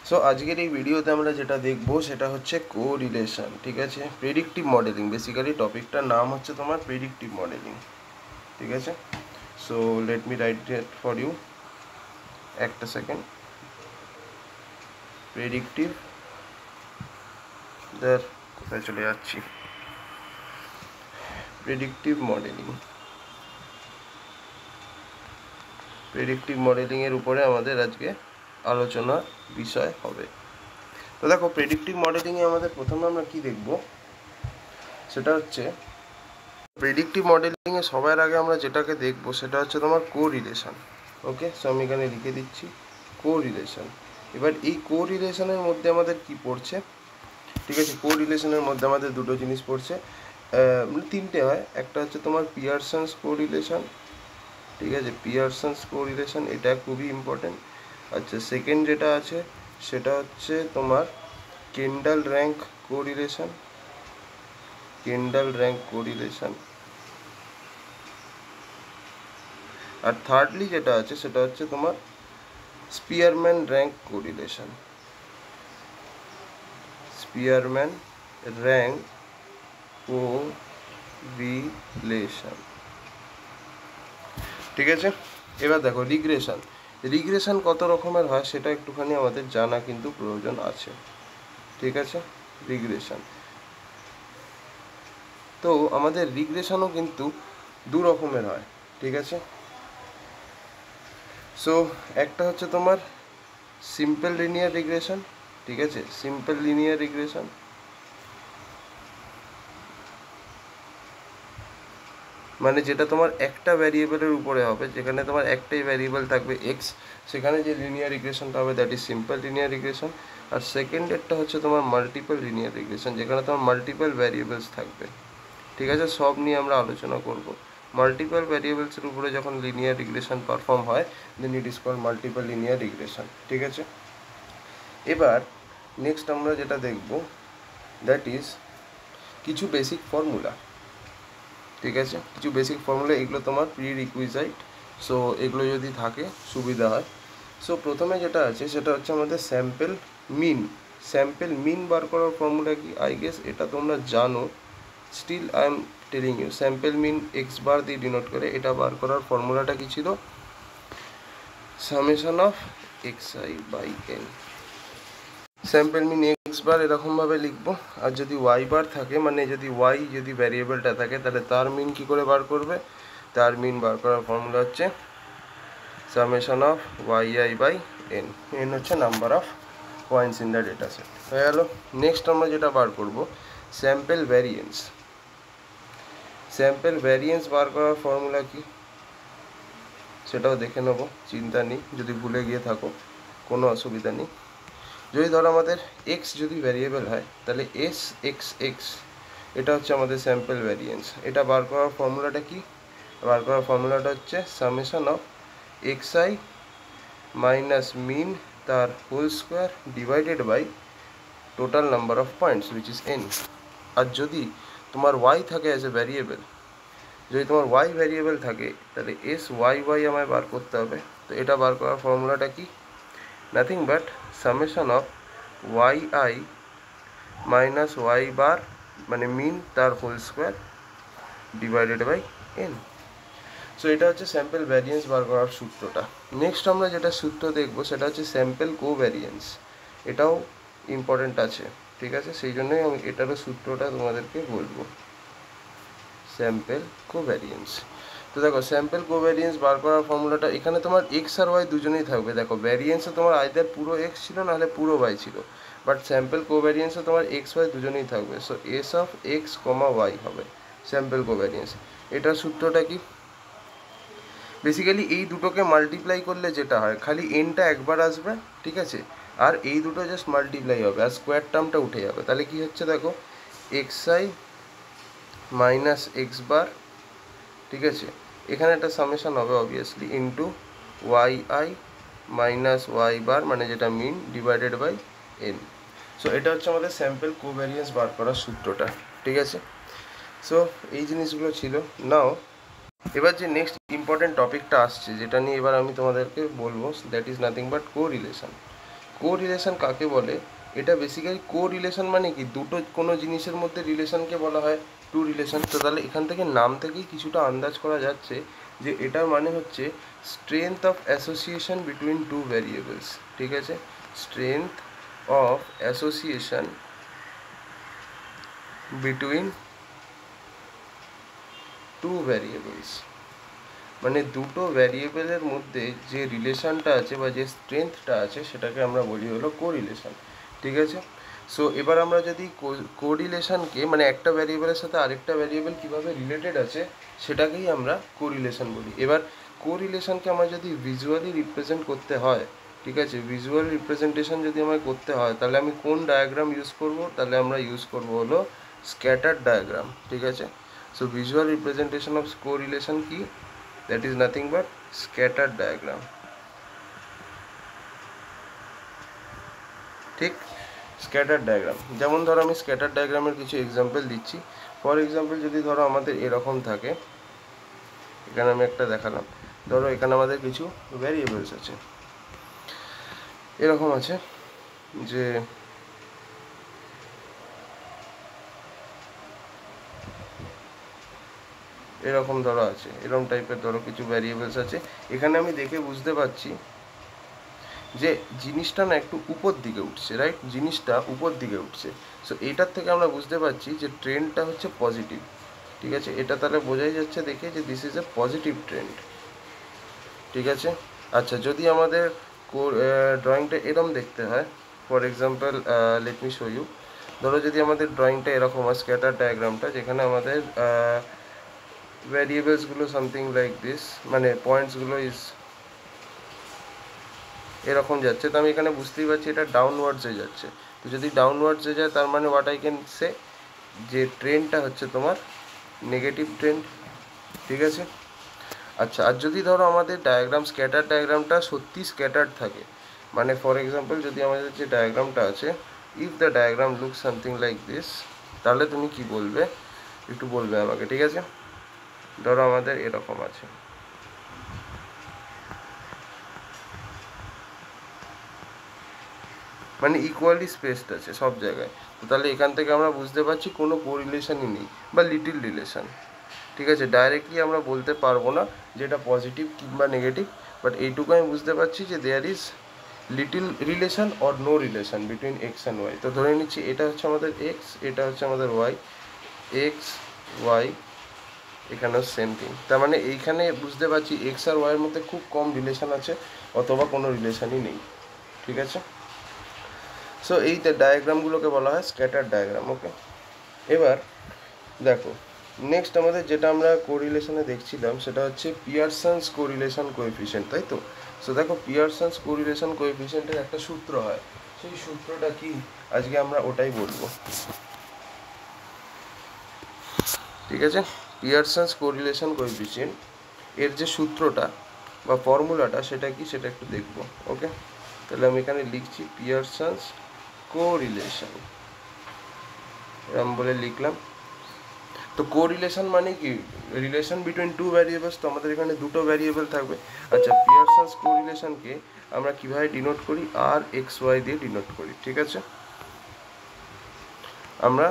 So আজকের এই ভিডিওতে আমরা যেটা দেখবো সেটা হচ্ছে কোরিলেশন, ঠিক আছে। প্রেডিক্টিভ মডেলিং, বেসিক্যালি টপিকটার নাম হচ্ছে তোমার প্রেডিক্টিভ মডেলিং, ঠিক আছে। So let me write it for you, একটা সেকেন্ড। প্রেডিক্টিভ, কোথায় চলে যাচ্ছি, প্রেডিক্টিভ মডেলিং। প্রেডিক্টিভ মডেলিংয়ের উপরে আমাদের আজকে আলোচনা বিষয় হবে। তো দেখো, প্রেডিক্টিভ মডেলিংয়ে আমাদের প্রথমে আমরা কি দেখব সেটা হচ্ছে, প্রেডিক্টিভ মডেলিংয়ে সবার আগে আমরা যেটাকে দেখব সেটা হচ্ছে তোমার কোরিলেশন। ওকে, সো আমি এখানে লিখে দিচ্ছি কোরিলেশন। এবার এই কোরিলেশনের মধ্যে আমাদের কি পড়ছে, ঠিক আছে। কোরিলেশনের মধ্যে আমাদের দুটো জিনিস পড়ছে, তিনটে হয়। একটা হচ্ছে তোমার পিয়ারসন্স কোরিলেশন, ঠিক আছে, পিয়ারসন্স কোরিলেশন, এটা খুবই ইম্পর্টেন্ট। আচ্ছা, সেকেন্ড যেটা আছে সেটা হচ্ছে তোমার Kendall rank correlation, Kendall rank correlation. আর থার্ডলি যেটা আছে সেটা হচ্ছে তোমার Spearman rank correlation, Spearman rank correlation, ঠিক আছে। এবার দেখো রিগ্রেশন, রিগ্রেশন কত রকমের হয় সেটা একটুখানি আমাদের জানা কিন্তু প্রয়োজন আছে, ঠিক আছে। রিগ্রেশন, তো আমাদের রিগ্রেশনও কিন্তু দু রকমের হয়, ঠিক আছে। সো একটা হচ্ছে তোমার সিম্পল লিনিয়ার রিগ্রেশন, ঠিক আছে, সিম্পল লিনিয়ার রিগ্রেশন। মানে যেটা তোমার একটা ভ্যারিয়েবলের উপরে হবে, যেখানে তোমার একটাই ভ্যারিয়েবল থাকবে এক্স, সেখানে যে লিনিয়ার রিগ্রেশনটা হবে that is simple linear regression. আর সেকেন্ডেরটা হচ্ছে তোমার মাল্টিপল লিনিয়ার রিগ্রেশন, যেখানে তোমার মাল্টিপল ভ্যারিয়েবলস থাকবে, ঠিক আছে। সব নিয়ে আমরা আলোচনা করব। মাল্টিপল ভ্যারিয়েবলসের উপরে যখন লিনিয়ার রিগ্রেশন পারফর্ম হয় then it is called multiple linear regression, ঠিক আছে। এবার নেক্সট আমরা যেটা দেখব দ্যাট ইজ কিছু বেসিক ফর্মুলা, ঠিক আছে। কিছু বেসিক ফর্মুলা, এগুলো তোমার প্রি রিকুইজাইট, সো এগুলো যদি থাকে সুবিধা হয়। সো প্রথমে যেটা আছে সেটা হচ্ছে আমাদের স্যাম্পল মিন। স্যাম্পল মিন বার করার ফর্মুলা কি, আই গেস এটা তোমরা জানো, still I am telling you. Sample mean X bar দিয়ে ডিনোট করে, এটা বার করার ফর্মুলাটা কি ছিল, summation of X I by N. Sample mean X bar এরকমভাবে লিখবো, আর যদি ওয়াই বার থাকে, মানে যদি ওয়াই যদি ভ্যারিয়েবলটা থাকে, তাহলে তার মিন কি করে বার করবে, তার মিন বার করার ফর্মুলা হচ্ছে summation of Y I by N. N হচ্ছে number of points in the data set, হয়ে গেল। নেক্সট আমরা যেটা বার করব স্যাম্পল ভ্যারিয়েন্স। স্যাম্পল ভ্যারিয়েন্স বার করার ফর্মুলা কি সেটাও দেখে নেবো, চিন্তা নেই, যদি ভুলে গিয়ে থাকো কোনো অসুবিধা নেই। যদি ধরো আমাদের এক্স যদি ভ্যারিয়েবল হয়, তাহলে এস এক্স এক্স, এটা হচ্ছে আমাদের স্যাম্পল ভ্যারিয়েন্স। এটা বার করার ফর্মুলাটা কি, বার করার ফর্মুলাটা হচ্ছে summation of X I minus mean তার whole square divided by total number of points which is N. আর যদি তোমার ওয়াই থাকে অ্যাজ এ ভ্যারিয়েবল, যদি তোমার ওয়াই ভ্যারিয়েবল থাকে, তাহলে এস ওয়াই ওয়াই আমায় বার করতে হবে। তো এটা বার করার ফর্মুলাটা কি, nothing but summation of Y I minus Y bar মানে মিন তার whole square divided by N. So এটা হচ্ছে স্যাম্পল ভ্যারিয়েন্স বার করার সূত্রটা। নেক্সট আমরা যেটা সূত্র দেখবো সেটা হচ্ছে স্যাম্পল কোভ্যারিয়েন্স, এটাও ইম্পর্টেন্ট আছে, ঠিক আছে। সেই জন্যই আমি এটারও সূত্রটা তোমাদেরকে বলবো, স্যাম্পল কোভ্যারিয়েন্স। তো দেখো স্যাম্পল কোভ্যারিয়েন্স বার করার ফর্মুলাটা, এখানে তোমার এক্স আর ওয়াই দুজনেই থাকবে। দেখো ভ্যারিয়েন্সে তোমার আইদার পুরো এক্স ছিল নাহলে পুরো ওয়াই ছিল, বাট স্যাম্পল কোভ্যারিয়েন্সে তোমার এক্স ওয়াই দুজনেই থাকবে। So S of X comma Y হবে স্যাম্পল কোভ্যারিয়েন্স। এটার সূত্রটা কি, বেসিক্যালি এই দুটোকে মাল্টিপ্লাই করলে যেটা হয়, খালি এনটা একবার আসবে, ঠিক আছে, আর এই দুটো জাস্ট মাল্টিপ্লাই হবে আর স্কোয়ার টার্মটা উঠে যাবে। তাহলে কি হচ্ছে দেখো, X I minus X bar, ঠিক আছে, এখানে একটা সামেশন হবে obviously into Y I minus Y bar মানে যেটা mean divided by N. So এটা হচ্ছে আমাদের স্যাম্পল কোভ্যারিয়েন্স বার করার সূত্রটা, ঠিক আছে। সো এই জিনিসগুলো ছিল। নাও এবার যে নেক্সট ইম্পর্টেন্ট টপিকটা আসছে, যেটা নিয়ে এবার আমি তোমাদেরকে বলবো, that is nothing but correlation. Correlation কাকে বলে? এটা বেসিক্যালি কোরিলেশন মানে কি, দুটো কোনো জিনিসের মধ্যে রিলেশনকে বলা হয় টু রিলেশন। তো তাহলে এখান থেকে নাম থেকেই কিছুটা আন্দাজ করা যাচ্ছে যে এটার মানে হচ্ছে strength of association between two variables. ঠিক আছে, strength of association between two variables, মানে দুটো ভ্যারিয়েবলের মধ্যে যে রিলেশনটা আছে বা যে স্ট্রেংথটা আছে সেটাকে আমরা বলি হলো কোরিলেশন। ঠিক আছে, সো এবার আমরা যদি কোরিলেশনকে মানে একটা ভ্যারিয়েবলের সাথে আরেকটা ভ্যারিয়েবল কীভাবে রিলেটেড আছে সেটাকেই আমরা কোরিলেশন বলি। এবার কোরিলেশনকে আমরা যদি ভিজুয়ালি রিপ্রেজেন্ট করতে হয়, ঠিক আছে, ভিজুয়াল রিপ্রেজেন্টেশন যদি আমায় করতে হয় তাহলে আমি কোন ডায়াগ্রাম ইউজ করব? তাহলে আমরা ইউজ করব হলো স্ক্যাটার ডায়াগ্রাম। ঠিক আছে, so visual representation of correlation কি? That is nothing but scattered diagram. ঠিক, স্ক্যাটার ডায়াগ্রাম। যেমন ধরো আমি স্ক্যাটার ডায়াগ্রামের কিছু এক্সাম্পল দিচ্ছি। ফর এক্সাম্পল যদি ধরো আমাদের এরকম থাকে, এখানে আমি একটা দেখালাম, ধরো এখানে আমাদের কিছু ভ্যারিয়েবলস আছে, এরকম আছে যে এরকম ধরো আছে, এরকম টাইপের ধরো কিছু ভ্যারিয়েবলস আছে। এখানে আমি দেখে বুঝতে পারছি যে জিনিসটা না একটু উপর দিকে উঠছে, রাইট, জিনিসটা উপর দিকে উঠছে। সো এটার থেকে আমরা বুঝতে পারছি যে ট্রেন্ডটা হচ্ছে পজিটিভ। ঠিক আছে, এটা তাহলে বোঝাই যাচ্ছে দেখে যে this is a positive trend. ঠিক আছে, আচ্ছা যদি আমাদের ড্রয়িংটা এরকম দেখতে হয়, for example let me show you, ধরো যদি আমাদের ড্রয়িংটা এরকম হয়, স্ক্যাটার ডায়াগ্রামটা, যেখানে আমাদের ভ্যারিয়েবলসগুলো সামথিং লাইক দিস, মানে পয়েন্টসগুলো ইজ এরকম যাচ্ছে, তো আমি এখানে বুঝতেই পারছি এটা ডাউনওয়ার্ডসে যাচ্ছে। তো যদি ডাউনওয়ার্ডসে যায় তার মানে হোয়াট আই ক্যান সে, যে ট্রেন্ডটা হচ্ছে তোমার নেগেটিভ ট্রেন্ড। ঠিক আছে, আচ্ছা আর যদি ধরো আমাদের ডায়াগ্রাম স্ক্যাটার ডায়াগ্রামটা সত্যি স্ক্যাটার্ড থাকে, মানে ফর এক্সাম্পল যদি আমাদের যে ডায়াগ্রামটা আছে, if the diagram look something like this, তাহলে তুমি কি বলবে একটু বলবে আমাকে। ঠিক আছে, ধরো আমাদের এরকম আছে, মানে ইকুয়ালি স্পেসড আছে সব জায়গায়, তো তাহলে এখান থেকে আমরা বুঝতে পারছি কোনো কোরিলেশনই নেই বা লিটিল রিলেশন। ঠিক আছে, ডাইরেক্টলি আমরা বলতে পারবো না যে এটা পজিটিভ কিংবা নেগেটিভ, বাট এইটুকু আমি বুঝতে পারছি যে there is little relation or no relation between X and Y. তো ধরে নিচ্ছি এটা হচ্ছে আমাদের এক্স, এটা হচ্ছে আমাদের ওয়াই, এক্স ওয়াই, এখানেও সেম থিং। তার মানে এইখানে বুঝতে পারছি এক্স আর ওয়াইয়ের মধ্যে খুব কম রিলেশন আছে অথবা কোনো রিলেশনই নেই। ঠিক আছে, সো এই ডায়াগ্রামগুলোকে বলা হয় স্ক্যাটার ডায়াগ্রাম। ওকে, এবার দেখো নেক্সট আমাদের যেটা আমরা কোরিলেশনে দেখছিলাম সেটা হচ্ছে পিয়ারসনস কোরিলেশন কোএফিসিয়েন্ট, তাই তো। সো দেখো পিয়ারসনস কোরিলেশন কোএফিসিয়েন্টের একটা সূত্র হয়, সেই সূত্রটা কি আজকে আমরা ওটাই বলবো। ঠিক আছে, পিয়ারসনস কোরিলেশন কোএফিসিয়েন্ট এর যে সূত্রটা বা ফর্মুলাটা সেটা কি সেটা একটু দেখবো। ওকে, তাহলে আমি এখানে লিখছি পিয়ারসনস কোরিলেশন, এরকম বলে লিখলাম। তো কোরিলেশন মানে কি? রিলেশন বিটুইন টু ভ্যারিয়েবলস, তো আমাদের এখানে দুটো ভ্যারিয়েবল থাকবে। আচ্ছা পিয়ারসনস কোরিলেশনকে আমরা কিভাবে ডিনোট করি? আর এক্স ওয়াই দিয়ে ডিনোট করি। ঠিক আছে, আমরা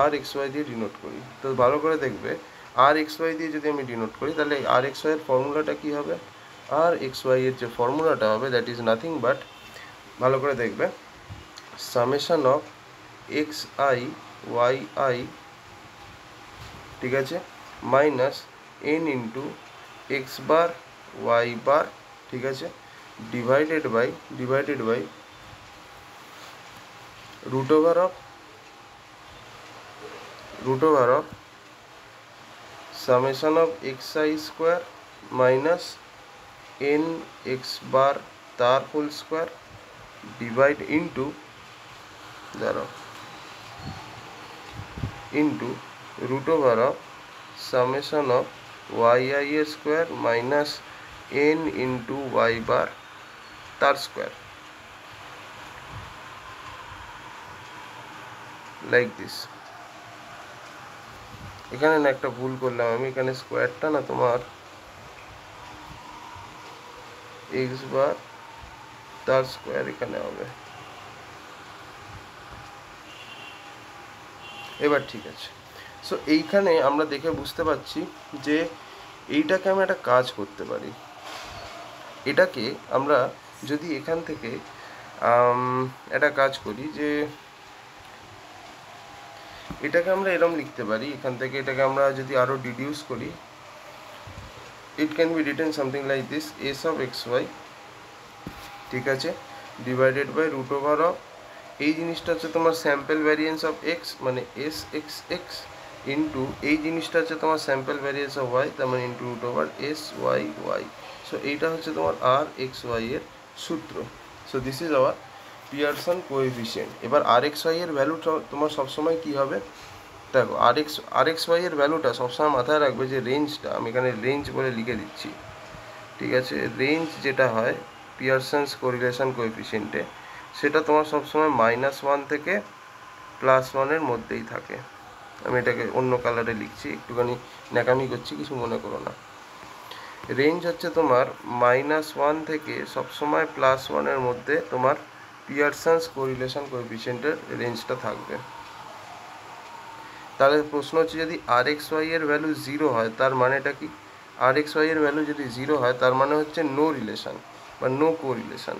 আর এক্স ওয়াই দিয়ে ডিনোট করি। তো ভালো করে দেখবে, আর এক্স ওয়াই দিয়ে যদি আমি ডিনোট করি তাহলে আর এক্স ওয়াই এর ফর্মুলাটা কী হবে? আর এক্স ওয়াই এর যে ফর্মুলাটা হবে দ্যাট ইজ নাথিং বাট, ভালো করে দেখবে, summation of X I Y I, ঠিক আছে, minus N into X bar Y bar, ঠিক আছে, divided by root over of summation of X I square minus N X bar তার whole square divide into root over of summation of Y I a square minus N into Y bar তার square, like this. এখানে না একটা ভুল করলাম আমি, এখানে স্কোয়ারটা না তোমার এক্স বার তার স্কোয়ার এখানে হবে, এবার ঠিক আছে। সো এইখানে আমরা দেখে বুঝতে পারছি যে এইটাকে আমি একটা কাজ করতে পারি। এটাকে আমরা যদি এখান থেকে একটা কাজ করি যে এটাকে আমরা এরকম লিখতে পারি, এখান থেকে এটাকে আমরা যদি আরও ডিডিউস করি, it can be written something like this, S of X Y, ঠিক আছে, divided by root over of, এই জিনিসটা হচ্ছে তোমার স্যাম্পল ভ্যারিয়েন্স অফ এক্স মানে এস এক্স এক্স, ইন্টু এই জিনিসটা হচ্ছে তোমার স্যাম্পল ভ্যারিয়েন্স অফ ওয়াই, তার মানে into root over S Y Y. So এইটা হচ্ছে তোমার আর এক্স ওয়াই এর সূত্র। So this is our Pearson coefficient. এবার আর এক্স ওয়াই এর ভ্যালুটা তোমার সবসময় কী হবে, দেখো আর এক্স ওয়াই এর ভ্যালুটা সবসময় মাথায় রাখবে যে রেঞ্জটা, আমি এখানে রেঞ্জ বলে লিখে দিচ্ছি, ঠিক আছে, রেঞ্জ যেটা হয় পিয়ারসনস কোরিলেশন কোএফিসিয়েন্টে, সেটা তোমার সবসময় -1 থেকে +1 মধ্যেই থাকে। আমি এটাকে অন্য কালারে লিখছি, একটুখানি ন্যাকামি করছি, কিছু মনে করো না। রেঞ্জ হচ্ছে তোমার -1 থেকে সবসময় +1 মধ্যে তোমার পিয়ারসনস কোরিলেশন কোএফিসিয়েন্টের রেঞ্জটা থাকবে। তাহলে প্রশ্ন হচ্ছে যদি আর এক্স ওয়াই এর ভ্যালু 0 হয় তার মানেটা কি, আর এক্স ওয়াই এর ভ্যালু যদি 0 হয় তার মানে হচ্ছে নো রিলেশন বা নো কোরিলেশন,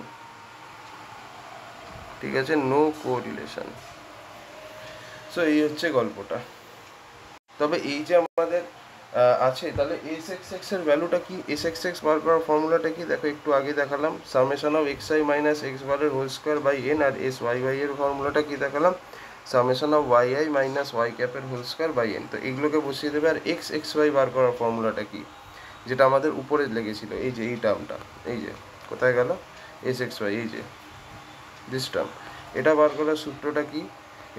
ঠিক আছে, নো কোরিলেশন। সো এই হচ্ছে গল্পটা। তবে এই যে আমাদের আছে, তাহলে এস এক্স এক্স এর ভ্যালুটা কি, এস এক্স এক্স বার করার ফর্মুলাটা কি, দেখো একটু আগে দেখালাম summation of X I minus X বারের হোল স্কোয়ার বাই এন, আর এস ওয়াই ওয়াই এর ফর্মুলাটা কি দেখালাম, summation of Y I minus Y ক্যাপের হোল স্কোয়ার বাই এন। তো এগুলোকে বসিয়ে দেবে। আর এক্স এক্স ওয়াই বার করার ফর্মুলাটা কি, যেটা আমাদের উপরে লেগেছিল, এই যে এই টার্মটা, এই যে কোথায় গেল এস এক্স ওয়াই, এই যে দিস টার্ম, এটা বার করার সূত্রটা কি,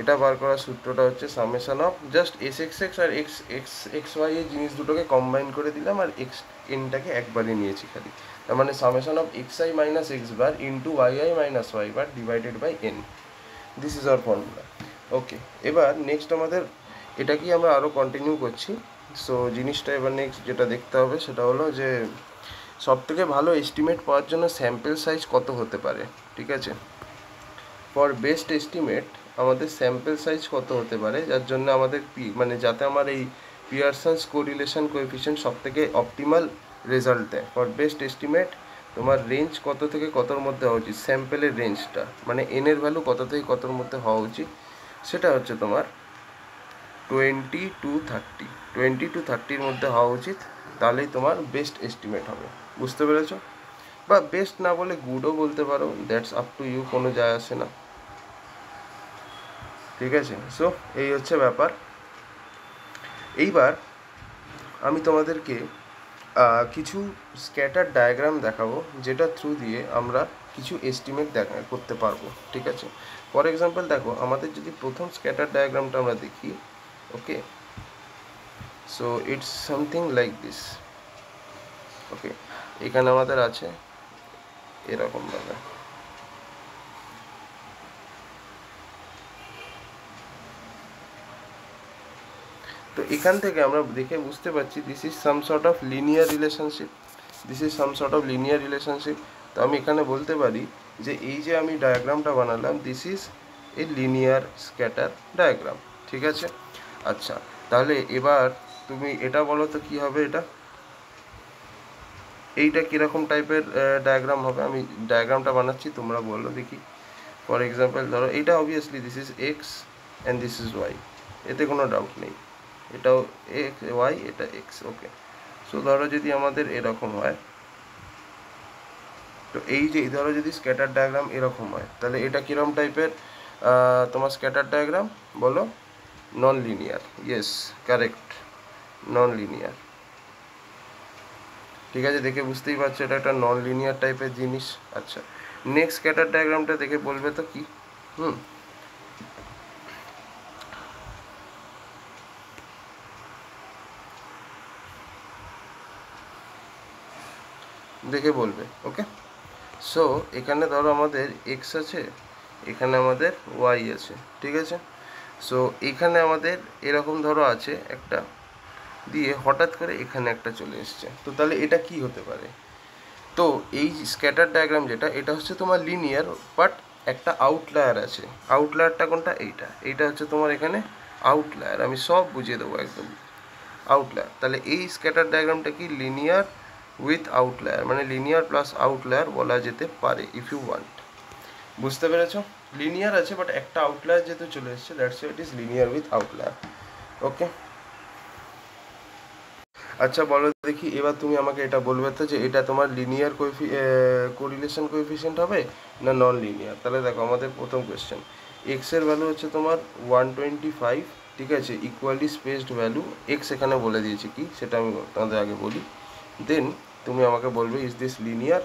এটা বার করার সূত্রটা হচ্ছে summation of just S X X আর এক্স এক্স এক্স ওয়াই এই জিনিস দুটোকে কম্বাইন করে দিলাম, আর এক্স এনটাকে একবারই নিয়েছি খালি, তার মানে summation of X I minus X bar into Y I minus Y bar divided by N. This is our formula. Okay, এবার নেক্সট আমাদের এটা কি আমরা আরও কন্টিনিউ করছি। সো জিনিসটা এবার নেক্সট যেটা দেখতে হবে সেটা হলো যে সবথেকে ভালো এস্টিমেট পাওয়ার জন্য স্যাম্পল সাইজ কত হতে পারে, ঠিক আছে। ফর বেস্ট এস্টিমেট আমাদের স্যাম্পল সাইজ কত হতে পারে, যার জন্য আমাদের মানে যাতে আমার এই পিয়ারসনস কোরিলেশন কোএফিসিয়েন্ট সব থেকে অপটিমাল রেজাল্ট দেয়। ফর বেস্ট এস্টিমেট তোমার রেঞ্জ কত থেকে কতর মধ্যে হওয়া উচিত, স্যাম্পেলের রেঞ্জটা মানে এনের ভ্যালু কত থেকে কতর মধ্যে হওয়া উচিত, সেটা হচ্ছে তোমার 20 to 30, 20 to 30-র মধ্যে হওয়া উচিত, তাহলেই তোমার বেস্ট এস্টিমেট হবে। বুঝতে পেরেছো? বা বেস্ট না বলে গুডও বলতে পারো, দ্যাটস আপ টু ইউ, কোনো যায় আসে না, ঠিক আছে। সো এই হচ্ছে ব্যাপার। এইবার আমি তোমাদেরকে কিছু স্ক্যাটার ডায়াগ্রাম দেখাবো, যেটা থ্রু দিয়ে আমরা কিছু এস্টিমেট করতে পারবো, ঠিক আছে। ফর এক্সাম্পল দেখো, আমাদের যদি প্রথম স্ক্যাটার ডায়াগ্রামটা আমরা দেখি, okay, so it's something like this. Okay, এখানে আমাদের আছে এরকমভাবে, তো এখান থেকে আমরা দেখে বুঝতে পারছি this is some sort of linear relationship, this is some sort of linear relationship. তো আমি এখানে বলতে পারি যে এই যে আমি ডায়াগ্রামটা বানালাম, this is a linear scatter diagram, ঠিক আছে। আচ্ছা, তাহলে এবার তুমি এটা বলো তো কী হবে, এইটা কীরকম টাইপের ডায়াগ্রাম হবে। আমি ডায়াগ্রামটা বানাচ্ছি, তোমরা বলো দেখি। ফর এক্সাম্পল ধরো এইটা obviously this is x and this is Y, এতে কোনো ডাউট নেই, এটাও এক্স ওয়াই, এটা এক্স, ওকে। সো ধরো যদি আমাদের এরকম হয়, তো এই যে ধরো যদি স্ক্যাটার ডায়াগ্রাম এরকম হয়, তাহলে এটা কীরকম টাইপের তোমার স্ক্যাটার ডায়াগ্রাম বলো, non linear, yes correct, non linear, ঠিক আছে। দেখে বুঝতেই পারছো এটা একটা নন লিনিয়ার টাইপের জিনিস। আচ্ছা, নেক্সট স্ক্যাটার ডায়াগ্রামটা দেখে বলবে তো কি, দেখে বলবে, ওকে। সো এখানে ধরো আমাদের এক্স আছে, এখানে আমাদের ওয়াই আছে, ঠিক আছে। সো এখানে আমাদের এরকম ধরো আছে একটা, দিয়ে হঠাৎ করে এখানে একটা চলে এসছে, তো তাহলে এটা কি হতে পারে। তো এই স্ক্যাটার ডায়াগ্রাম যেটা, এটা হচ্ছে তোমার লিনিয়ার, বাট একটা আউটলায়ার আছে। আউটলায়ারটা কোনটা, এইটা হচ্ছে তোমার এখানে আউটলায়ার, আমি সব বুঝিয়ে দেবো একদম। আউটলায়ার, তাহলে এই স্ক্যাটার ডায়াগ্রামটা কি লিনিয়ার উইথ আউটলায়ার, মানে লিনিয়ার প্লাস আউটলায়ার বলা যেতে পারে ইফ ইউ ওয়ান্ট। বুঝতে পেরেছো? লিনিয়ার আছে বাট একটা আউটলায়ার যেহেতু চলে এসেছে, that's it is linear with outlier. Okay, আচ্ছা বলো দেখি, এবার তুমি আমাকে এটা বলবে তো যে এটা তোমার লিনিয়ার কোরিলেশন কোএফিসিয়েন্ট হবে না নন লিনিয়ার। তাহলে দেখো আমাদের প্রথম কোয়েশ্চেন, এক্স এর ভ্যালু হচ্ছে তোমার 125, ঠিক আছে, ইকুয়ালি স্পেসড ভ্যালু, এক্স এখানে বলে দিয়েছি কি সেটা আমি তোমাদের আগে বলি, দেন তুমি আমাকে বলবে is this linear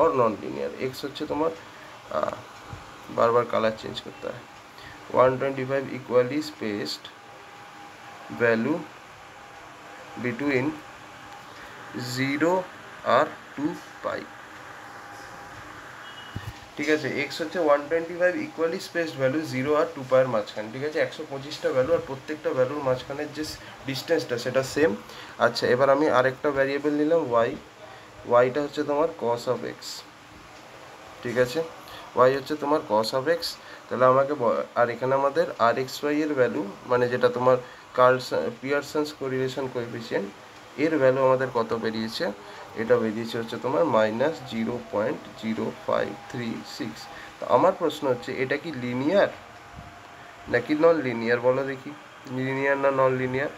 or non linear. X হচ্ছে তোমার বারবার কালার চেঞ্জ করতে হয়, 125 ইকুয়ালি স্পেসড ভ্যালু between 0 আর 2 পাই, ঠিক আছে। এক্স হচ্ছে 125 ইকুয়ালি স্পেসড ভ্যালু 0 আর 2 পাইয়ের মাঝখানে, ঠিক আছে, 125টা ভ্যালু আর প্রত্যেকটা ভ্যালুর মাঝখানের যে ডিস্টেন্সটা সেটা সেম। আচ্ছা এবার আমি আরেকটা ভ্যারিয়েবল নিলাম ওয়াই, ওয়াইটা হচ্ছে তোমার কস অফ এক্স, ঠিক আছে, ওয়াই হচ্ছে তোমার কস অফ এক্স। তাহলে আমাকে আর এখানে আমাদের আর এক্স ওয়াই এর ভ্যালু, মানে যেটা তোমার পিয়ারসন্স কোরিলেশন কোএফিসিয়েন্ট, এর ভ্যালু আমাদের কত বেরিয়েছে, এটা বেরিয়েছে হচ্ছে তোমার -0.0536। তো আমার প্রশ্ন হচ্ছে এটা কি লিনিয়ার নাকি নন লিনিয়ার, বলো দেখি, লিনিয়ার না non linear.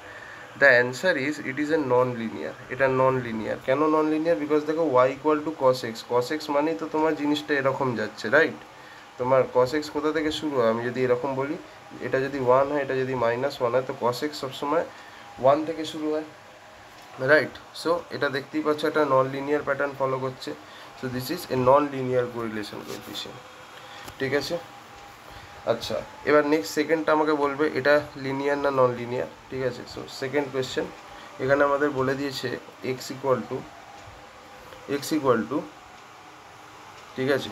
The answer is it is a non linear, এটা নন লিনিয়ার। কেন নন লিনিয়ার? বিকজ দেখো Y equal to cos X, cos X মানেই তো তোমার জিনিসটা এরকম যাচ্ছে, রাইট? তোমার cos x কোথা থেকে শুরু হয়, আমি যদি এরকম বলি, এটা যদি 1 হয়, এটা যদি -1 হয়, তো cos x সবসময় 1 থেকে শুরু হয়, রাইট? সো এটা দেখতেই পাচ্ছ একটা নন লিনিয়ার প্যাটার্ন ফলো করছে। So this is a non linear correlation coefficient, ঠিক আছে। আচ্ছা এবার নেক্সট সেকেন্ডটা আমাকে বলবে এটা লিনিয়ার না নন লিনিয়ার, ঠিক আছে। সো সেকেন্ড কোয়েশ্চেন, এখানে আমাদের বলে দিয়েছে এক্স ইকুয়াল টু, ঠিক আছে,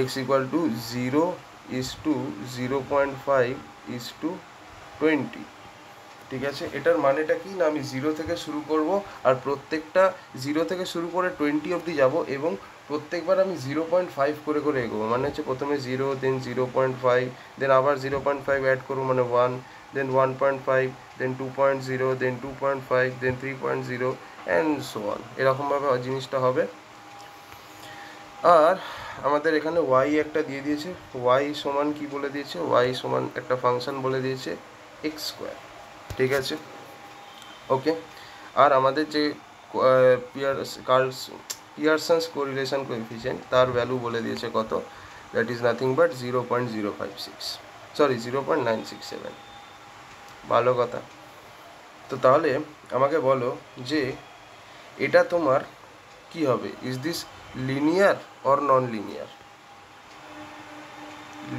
x equal to 0:0.5:20, ঠিক আছে। এটার মানেটা কি না, আমি 0 থেকে শুরু করব আর প্রত্যেকটা 0 থেকে শুরু করে 20 অবধি যাব এবং প্রত্যেকবার আমি 0.5 করে করে এগোবো, মানে হচ্ছে প্রথমে 0, দেন 0.5, দেন আবার 0.5 অ্যাড করবো মানে 1, দেন 1.5, দেন 2.0, দেন 2.5, দেন 3.0 অ্যান্ড সো অন, এরকমভাবে জিনিসটা হবে। আর আমাদের এখানে ওয়াই একটা দিয়ে দিয়েছে, ওয়াই সমান কি বলে দিয়েছে, ওয়াই সমান একটা ফাংশন বলে দিয়েছে এক্স স্কোয়ার, ঠিক আছে, ওকে। আর আমাদের যে পিয়ারসন্স কোরিলেশন কোএফিসিয়েন্ট তার ভ্যালু বলে দিয়েছে কত, that is nothing but 0.056, sorry 0.967, ভালো কথা। তো তাহলে আমাকে বলো যে এটা তোমার কি হবে, is this linear or non linear,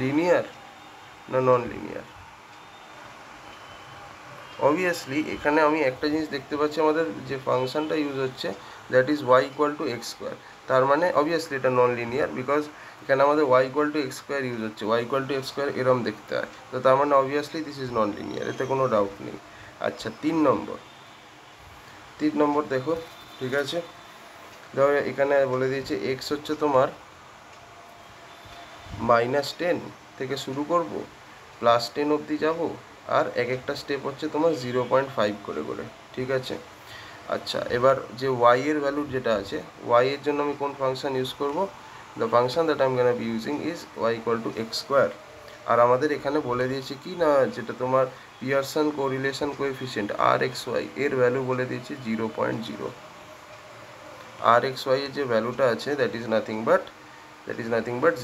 linear না নন লিনিয়ার? অবভিয়াসলি এখানে আমি একটা জিনিস দেখতে পাচ্ছি, আমাদের যে ফাংশনটা ইউজ হচ্ছে that is Y equal to X square, তার মানে অবভিয়াসলি এটা নন লিনিয়ার, বিকজ এখানে আমাদের Y equal to X square use হচ্ছে, Y equal to X square এরম দেখতে হয়, তো তার মানে obviously this is non linear, এতে কোনো ডাউট নেই। আচ্ছা 3 নম্বর দেখো, ঠিক আছে, ধরো এখানে বলে দিয়েছে এক্স হচ্ছে তোমার -10 থেকে শুরু করব, +10 অবধি যাব, আর এক একটা স্টেপ হচ্ছে তোমার 0.5 করে করে, ঠিক আছে। আচ্ছা এবার যে ওয়াই এর ভ্যালু যেটা আছে, ওয়াই এর জন্য আমি কোন ফাংশন ইউজ করব, the function that I am gonna be using is Y equal to X square. আর আমাদের এখানে বলে দিয়েছে কি না, যেটা তোমার Pearson correlation coefficient R X Y এর ভ্যালু বলে দিয়েছে 0.0, আর এক্স ওয়াই এর যে ভ্যালুটা আছে দ্যাট ইজ নাথিং বাট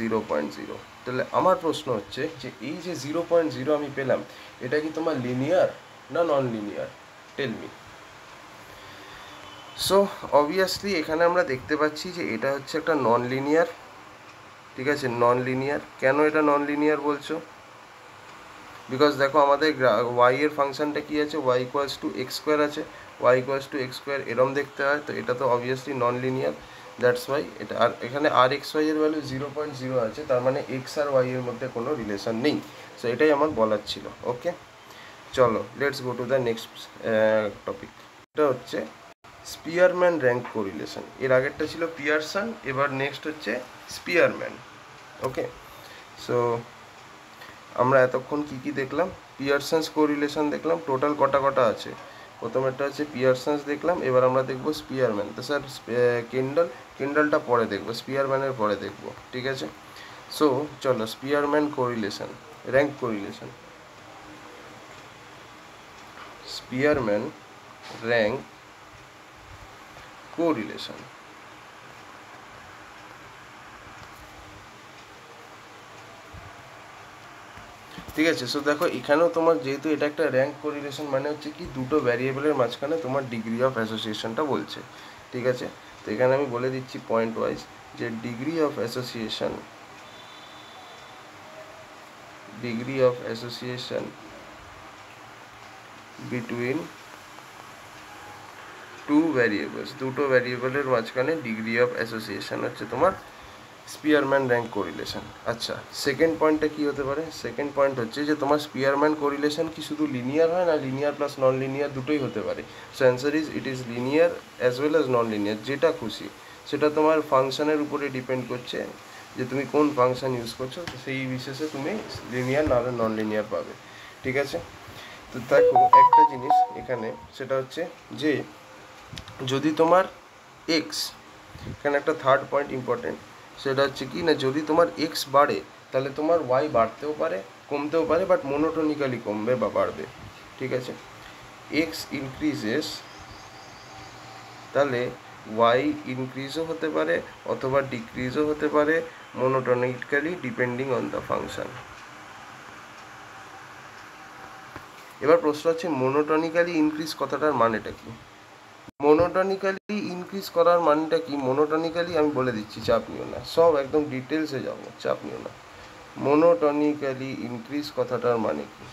0.0। তাহলে আমার প্রশ্ন হচ্ছে যে এই যে 0.0 আমি পেলাম, এটা কি তোমার লিনিয়ার না non linear, tell me. So obviously এখানে আমরা দেখতে পাচ্ছি যে এটা হচ্ছে একটা নন লিনিয়ার, ঠিক আছে, নন লিনিয়ার। কেন এটা নন লিনিয়ার বলছো? বিকজ দেখো আমাদের ওয়াই এর ফাংশনটা কি আছে, Y equals to X square আছে, Y equals to X square এরম দেখতে হয়, তো এটা তো obviously non linear, that's why এটা। আর এখানে আর এক্স ওয়াই এর ভ্যালু 0.0 আছে, তার মানে এক্স আর ওয়াই এর মধ্যে কোনো রিলেশন নেই। সো এটাই আমার বলার ছিল, ওকে। চলো let's go to the next topic, এটা হচ্ছে স্পিয়ারম্যান র্যাঙ্ক কোরিলেশন। এর আগেরটা ছিল পিয়ারসন, এবার নেক্সট হচ্ছে স্পিয়ারম্যান, ওকে। সো আমরা এতক্ষণ কি দেখলাম, পিয়ারসন্স কোরিলেশন দেখলাম, টোটাল কটা কটা আছে। প্রথমেরটা হচ্ছে পিয়ারসন্স দেখলাম, এবার আমরা দেখবো স্পিয়ারম্যান। তো স্যার কেন্ডালটা পরে দেখবো, স্পিয়ারম্যানের পরে দেখবো, ঠিক আছে। সো চলো Spearman correlation, rank correlation, Spearman rank correlation. ঠিক আছে। সো দেখো এখানেও তোমার যেহেতু এটা একটা র্যাঙ্ক কোরিলেশন মানে হচ্ছে কি দুটো ভ্যারিয়েবলের মাঝখানে তোমার ডিগ্রি অফ অ্যাসোসিয়েশনটা বলছে, ঠিক আছে। তো এখানে আমি বলে দিচ্ছি পয়েন্ট ওয়াইজ যে degree of association between two variables, দুটো ভ্যারিয়েবলের মাঝখানে ডিগ্রি অফ অ্যাসোসিয়েশন হচ্ছে তোমার স্পিয়ারম্যান র্যাঙ্ক কোরিলেশন। আচ্ছা, সেকেন্ড পয়েন্টটা কি হতে পারে? সেকেন্ড পয়েন্ট হচ্ছে যে তোমার স্পিয়ারম্যান কোরিলেশন কি শুধু লিনিয়ার হয় না, লিনিয়ার প্লাস নন লিনিয়ার দুটোই হতে পারে। So answer is it is linear as well as non linear, যেটা খুশি। সেটা তোমার ফাংশনের উপরে ডিপেন্ড করছে যে তুমি কোন ফাংশন ইউজ করছো, তো সেই বিশেষে তুমি লিনিয়ার নাহলে নন লিনিয়ার পাবে, ঠিক আছে। তো দেখো একটা জিনিস এখানে, সেটা হচ্ছে যে যদি তোমার এক্স, এখানে একটা থার্ড পয়েন্ট ইম্পর্টেন্ট, সেটা হচ্ছে কি না, যদি তোমার এক্স বাড়ে তাহলে তোমার ওয়াই বাড়তেও পারে কমতেও পারে, বাট মোনোটোনিক্যালি কমবে বা বাড়বে, ঠিক আছে। এক্স ইনক্রিজেস তাহলে ওয়াই ইনক্রিজও হতে পারে অথবা ডিক্রিজও হতে পারে, monotonically depending on the function. এবার প্রশ্ন হচ্ছে মোনোটোনিক্যালি ইনক্রিজ কথাটার মানেটা কি? মোনোটনিক্যালি ইনক্রিজ করার মানেটা কি? মোনোটনিক্যালি আমি বলে দিচ্ছি, চাপ নিও না, সব একদম ডিটেলসে যাব, চাপ নিও না। মোনোটনিক্যালি ইনক্রিজ কথাটার মানে কি?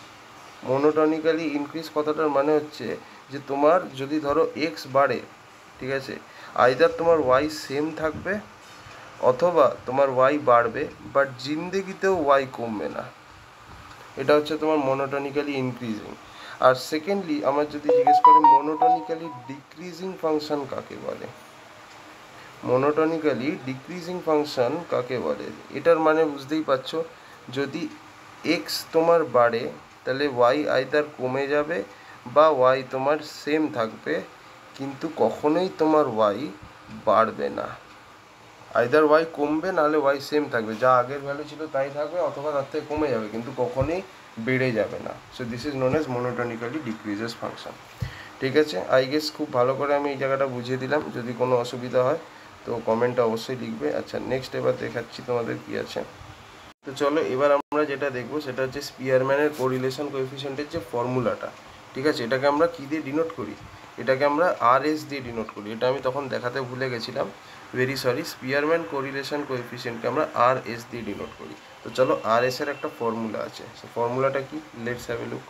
মোনোটনিক্যালি ইনক্রিজ কথাটার মানে হচ্ছে যে তোমার যদি ধরো এক্স বাড়ে, ঠিক আছে, আইদার তোমার ওয়াই সেম থাকবে অথবা তোমার ওয়াই বাড়বে, বাট জিন্দেগিতেও ওয়াই কমবে না। এটা হচ্ছে তোমার মোনোটনিক্যালি ইনক্রিজিং। আর সেকেন্ডলি আমার যদি জিজ্ঞেস করে মোনোটনিক্যালি ডিক্রিজিং ফাংশন কাকে বলে, মোনোটনিক্যালি ডিক্রিজিং ফাংশন কাকে বলে, এটার মানে বুঝতেই পারছো, যদি এক্স তোমার বাড়ে তাহলে ওয়াই আইদার কমে যাবে বা ওয়াই তোমার সেম থাকবে, কিন্তু কখনোই তোমার ওয়াই বাড়বে না। আইদার ওয়াই কমবে নাহলে ওয়াই সেম থাকবে, যা আগের ভ্যালু ছিল তাই থাকবে অথবা তার থেকে কমে যাবে, কিন্তু কখনোই বেড়ে যাবে না। So this is known as monotonically decreases function, ঠিক আছে। আই গেস খুব ভালো করে আমি এই জায়গাটা বুঝিয়ে দিলাম, যদি কোনো অসুবিধা হয় তো কমেন্টটা অবশ্যই লিখবে। আচ্ছা, নেক্সট এবার দেখাচ্ছি তোমাদের কি আছে। তো চলো এবার আমরা যেটা দেখবো সেটা হচ্ছে স্পিয়ারম্যানের কোরিলেশন কোএফিসিয়েন্টের যে ফর্মুলাটা, ঠিক আছে, এটাকে আমরা কী দিয়ে ডিনোট করি? এটাকে আমরা আর এস দিয়ে ডিনোট করি। এটা আমি তখন দেখাতে ভুলে গেছিলাম, ভেরি সরি। স্পিয়ারম্যান কোরিলেশন কোএফিসিয়েন্টকে আমরা আর এস দিয়ে ডিনোট করি। তো চলো আর এস এর একটা ফর্মুলা আছে, সো ফর্মুলাটা কি, let's have a look.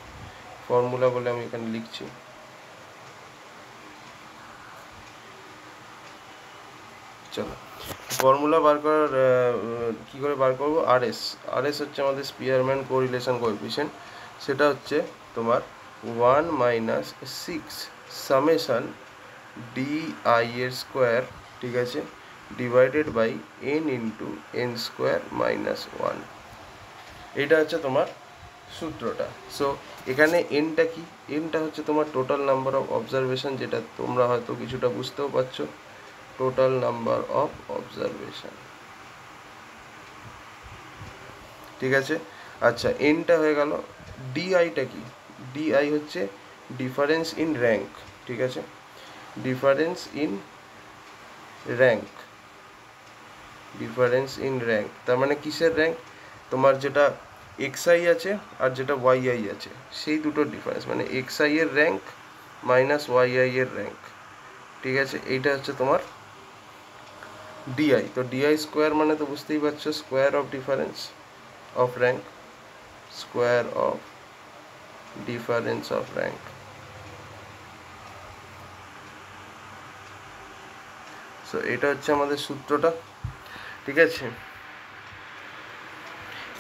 Formula বলে আমি এখানে লিখছি, চলো ফর্মুলা বার করার কী করে বার করবো? আর এস হচ্ছে আমাদের স্পিয়ারম্যান কোরিলেশন কোএফিসিয়েন্ট, সেটা হচ্ছে তোমার 1 মাইনাস 6 সামেশন ডি আই এর স্কোয়ার, ঠিক আছে, divided by N into N square minus 1। এটা হচ্ছে তোমার সূত্রটা। সো এখানে এনটা কি? এনটা হচ্ছে তোমার টোটাল নাম্বার অফ অবজারভেশন, যেটা তোমরা হয়তো কিছুটা বুঝতেও পারছো, টোটাল নাম্বার অফ অবজারভেশন, ঠিক আছে। আচ্ছা, এনটা হয়ে গেল। ডিআইটা কি? ডিআই হচ্ছে ডিফারেন্স ইন র্যাঙ্ক, ঠিক আছে, difference in rank, difference in rank তার মানে কিসের র্যাঙ্ক? তোমার যেটা এক্সআই আছে আর যেটা ওয়াইআই আছে সেই দুটোর ডিফারেন্স, মানে এক্সআই এর র্যাঙ্ক মাইনাস ওয়াইআই এর র্যাঙ্ক, ঠিক আছে। এইটা হচ্ছে তোমার ডিআই। তো ডিআই স্কোয়ার মানে তো বুঝতেই পারছো, square of difference of rank, square of difference of rank. So এটা হচ্ছে আমাদের সূত্রটা, ঠিক আছে।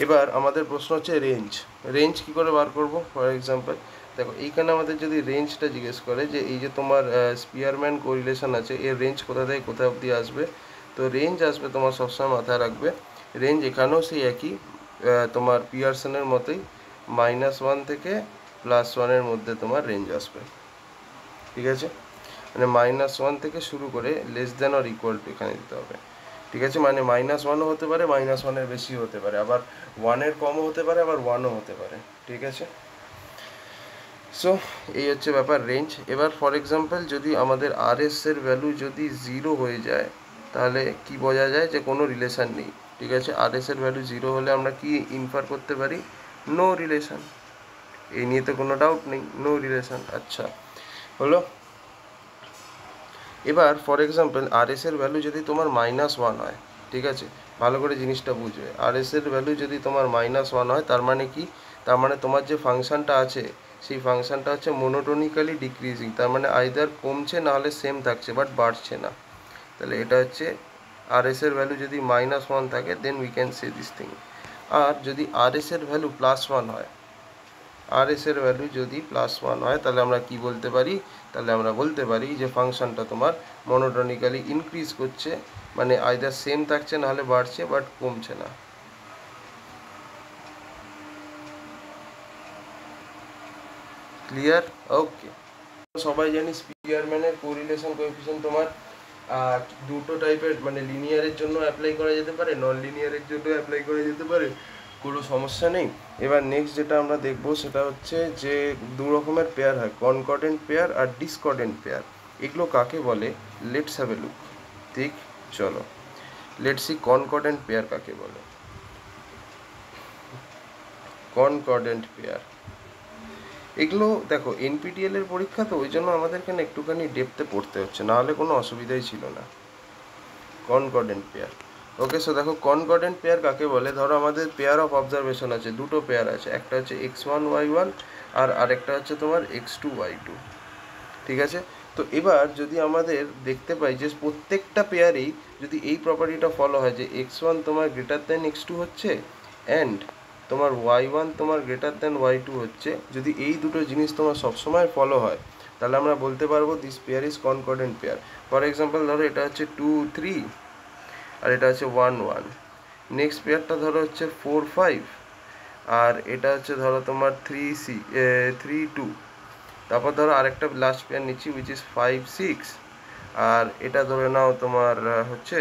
এবার আমাদের প্রশ্ন হচ্ছে রেঞ্জ। রেঞ্জ কী করে বার করব? ফর এক্সাম্পল দেখো এইখানে আমাদের যদি রেঞ্জটা জিজ্ঞেস করে যে এই যে তোমার স্পিয়ারম্যান কোরিলেশন আছে, এর রেঞ্জ কোথা থেকে কোথা অবধি আসবে, তো রেঞ্জ আসবে তোমার সবসময় মাথায় রাখবে, রেঞ্জ এখানেও সেই একই তোমার পিয়ারসনের মতোই, -1 থেকে +1 মধ্যে তোমার রেঞ্জ আসবে, ঠিক আছে? মানে -1 থেকে শুরু করে <= এখানে দিতে হবে, ঠিক আছে? মানে -1ও হতে পারে, -1-এর বেশিও হতে পারে, আবার 1-এর কমও হতে পারে, আবার 1ও হতে পারে, ঠিক আছে? সো এই হচ্ছে ব্যাপার রেঞ্জ। এবার ফর এক্সাম্পল যদি আমাদের RS এর ভ্যালু যদি 0 হয়ে যায়, তাহলে কি বোঝা যায় যে কোনো রিলেশন নেই, ঠিক আছে? RS এর ভ্যালু 0 হলে আমরা কি ইনফার করতে পারি? No relation. এই নিয়ে তো কোনো ডাউট নেই, নো রিলেশন। আচ্ছা, হলো। এবার ফর এক্সাম্পল RS এর ভ্যালু যদি তোমার -1 হয়, ঠিক আছে? ভালো করে জিনিসটা বুঝবে। RS এর ভ্যালু যদি তোমার -1 হয়, তার মানে কি? তার মানে তোমার যে ফাংশনটা আছে, সেই ফাংশনটা হচ্ছে মোনোটোনিক্যালি ডিক্রিজিং, তার মানে আইদার কমছে না হলে সেম থাকছে, বাট বাড়ছে না। তাহলে এটা হচ্ছে RS এর ভ্যালু যদি -1 থাকে, then we can say this thing. আর যদি RS এর ভ্যালু +1 হয়, RS এর ভ্যালু যদি +1 হয়, তাহলে আমরা কি বলতে পারি? তাহলে আমরা বলতে পারি যে ফাংশনটা তোমার মনোটোনিক্যালি ইনক্রিজ করছে, মানে আইদার সেম থাকছে না হলে বাড়ছে, বাট কমছে না। ক্লিয়ার? ওকে। সবাই জানি স্পিয়ারম্যানের কোরিলেশন কোএফিসিয়েন্ট তোমার দুটো টাইপের, মানে লিনিয়ারের জন্য অ্যাপ্লাই করা যেতে পারে, নন লিনিয়ারের জন্য অ্যাপ্লাই করা যেতে পারে, কোনো সমস্যা নেই। এবার নেক্সট যেটা আমরা দেখবো সেটা হচ্ছে যে দু রকমের পেয়ার হয়, কনকর্ডেন্ট পেয়ার আর ডিসকর্ডেন্ট পেয়ার। এগুলো কাকে বলে? Let's have a look. ঠিক, চলো লেটস সি কনকর্ডেন্ট পেয়ার কাকে বলে। কনকর্ডেন্ট পেয়ার, এগুলো দেখো NPTEL এর পরীক্ষা তো, ওই জন্য আমাদেরকে না একটুখানি ডেপথে পড়তে হচ্ছে, নাহলে কোনো অসুবিধাই ছিল না। কনকর্ডেন্ট পেয়ার, ওকে। সো দেখো কনকর্ডেন্ট পেয়ার কাকে বলে। ধরো আমাদের পেয়ার অফ অবজারভেশন আছে, দুটো পেয়ার আছে, একটা হচ্ছে x1y1 আর আরেকটা হচ্ছে তোমার x2y2, ঠিক আছে? তো এবার যদি আমাদের দেখতে পাই যে প্রত্যেকটা পেয়ারেই যদি এই প্রপার্টিটা ফলো হয় যে x1 তোমার > x2 হচ্ছে, অ্যান্ড তোমার y1 তোমার > y2 হচ্ছে, যদি এই দুটো জিনিস তোমার সবসময় ফলো হয়, তাহলে আমরা বলতে পারবো this pair is concordant pair. For example ধরো এটা হচ্ছে 2 3 আর এটা হচ্ছে 1 1, নেক্সট পেয়ারটা ধরো হচ্ছে 4 5 আর এটা হচ্ছে ধরো তোমার 3 2, তারপর ধরো আরেকটা লাস্ট পেয়ার নিচ্ছি উইচ ইজ 5 6, আর এটা ধরে নাও তোমার হচ্ছে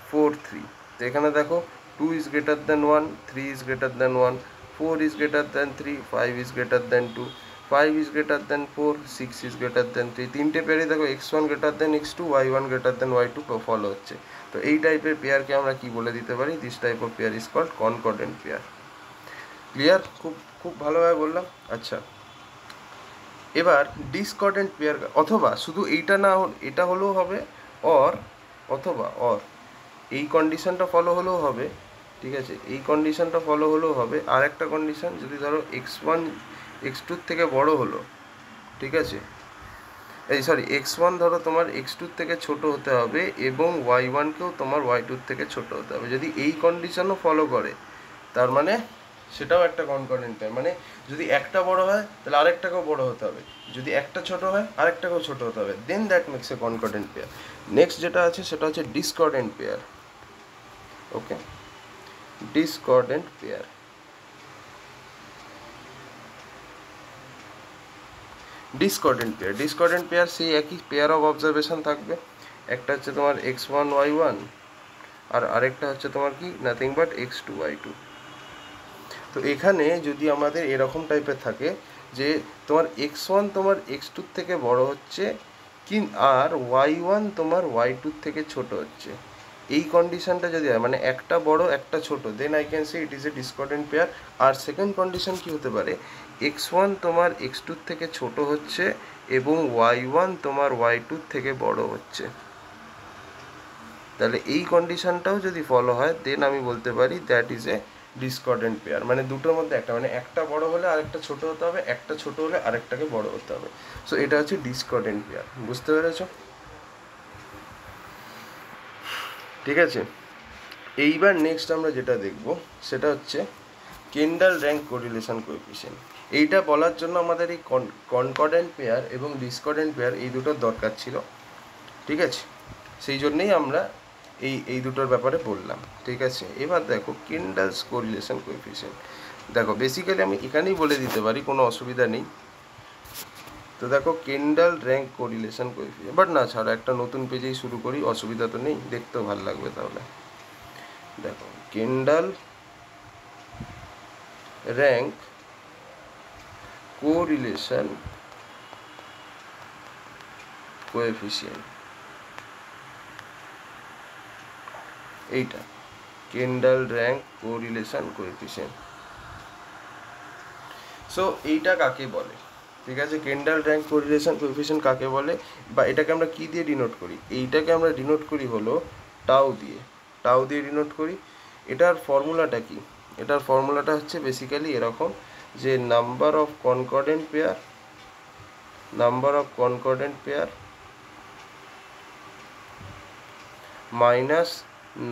4 3। তো এখানে দেখো 2 is greater than 1, 3 is greater than 1, 4 is greater than 3, 5 is greater than 2, 5 is greater than 4, 6 is greater than 3। তিনটে পেয়ারই দেখো x1 greater than x2, y1 greater than y2 follow হচ্ছে। তো এই টাইপের পেয়ারকে আমরা কি বলে দিতে পারি? This type of pair is called concordant pair. Clear? খুব খুব ভালোভাবে বললাম। আচ্ছা, এবার ডিসকর্ডেন্ট পেয়ার, অথবা শুধু এইটা না, এটা হলেও হবে, অর অথবা অর এই কন্ডিশনটা ফলো হলেও হবে, ঠিক আছে? এই কন্ডিশনটা ফলো হলেও হবে। আর একটা কন্ডিশন, যদি ধরো x1 x2 থেকে বড় হলো, ঠিক আছে? এই সরি, x1 ধরো তোমার x2 থেকে ছোট হতে হবে এবং y1কেও তোমার y2 থেকে ছোট হতে হবে, যদি এই কন্ডিশনও ফলো করে, তার মানে সেটাও একটা কনকর্ডেন্ট পেয়ার। মানে যদি একটা বড় হয় তাহলে আরেকটাকেও বড় হতে হবে, যদি একটা ছোট হয় আরেকটাকেও ছোট হতে হবে, then that makes a concordant pair. Next যেটা আছে সেটা হচ্ছে discordant pair. Okay, discordant pair, discordant pair সেই একই পেয়ার অফ অবজারভেশন থাকবে, একটা হচ্ছে তোমার x1 y1 আর আরেকটা হচ্ছে তোমার কি নাথিং বাট x2 y2। তো এখানে যদি আমাদের এরকম টাইপের থাকে যে তোমার x1 তোমার x2 থেকে বড় হচ্ছে আর y1 তোমার y2 থেকে ছোট হচ্ছে, এই কন্ডিশনটা যদি হয়, মানে একটা বড় একটা ছোট, then I can say it is a discordant pair. আর সেকেন্ড কন্ডিশন কি হতে পারে? x1 তোমার x2 থেকে ছোট হচ্ছে এবং y1 তোমার y2 থেকে বড় হচ্ছে, তাহলে এই কন্ডিশনটাও যদি ফলো হয়, দেন আমি বলতে পারি that is a discordant pair. মানে দুটোর মধ্যে একটা, মানে একটা বড় হলে আরেকটা ছোট হতে হবে, একটা ছোট হলে আরেকটাকে বড় হতে হবে। সো এটা হচ্ছে ডিসকর্ডেন্ট পেয়ার, বুঝতে পেরেছো? ঠিক আছে, এইবার নেক্সট আমরা যেটা দেখব সেটা হচ্ছে কেন্ডাল র্যাঙ্ক কোরিলেশন কোএফিসিয়েন্ট। এইটা বলার জন্য আমাদের এই কনকর্ডেন্ট পেয়ার এবং ডিসকর্ডেন্ট পেয়ার এই দুটোর দরকার ছিল, ঠিক আছে? সেই জন্যেই আমরা এই দুটোর ব্যাপারে বললাম, ঠিক আছে? এবার দেখো কেন্ডালস কোরিলেশন কোএফিসিয়েন্ট। দেখো বেসিক্যালি আমি এখানেই বলে দিতে পারি, কোনো অসুবিধা নেই। তো দেখো Kendall rank correlation coefficient, but না ছাড়ো, একটা নতুন পেজেই শুরু করি, অসুবিধা তো নেই, দেখতেও ভালো লাগবে তাহলে। দেখো কেন্ডাল র্যাঙ্ক কোরিলেশন কোএফিসিয়েন্ট, এইটা Kendall rank correlation coefficient. So এইটা কাকে বলে, ঠিক আছে? কেন্ডাল র্যাঙ্ক কোরিলেশন কোএফিসিয়েন্ট কাকে বলে, বা এটাকে আমরা কি দিয়ে ডিনোট করি? এইটাকে আমরা ডিনোট করি হলো টাউ দিয়ে, টাউ দিয়ে ডিনোট করি। এটার ফর্মুলাটা কি? এটার ফর্মুলাটা হচ্ছে বেসিক্যালি এরকম, যে number of concordant pair, number of concordant pair minus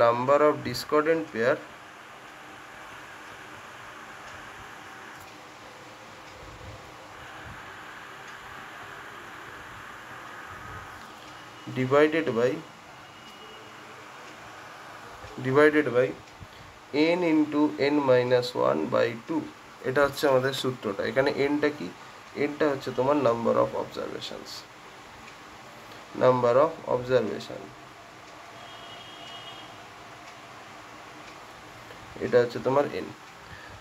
number of discordant pair divided by n into n minus 1 by 2। এটা হচ্ছে আমাদের সূত্রটা। এখানে nটা কি? nটা হচ্ছে তোমার number of observations, number of observation, এটা হচ্ছে তোমার n।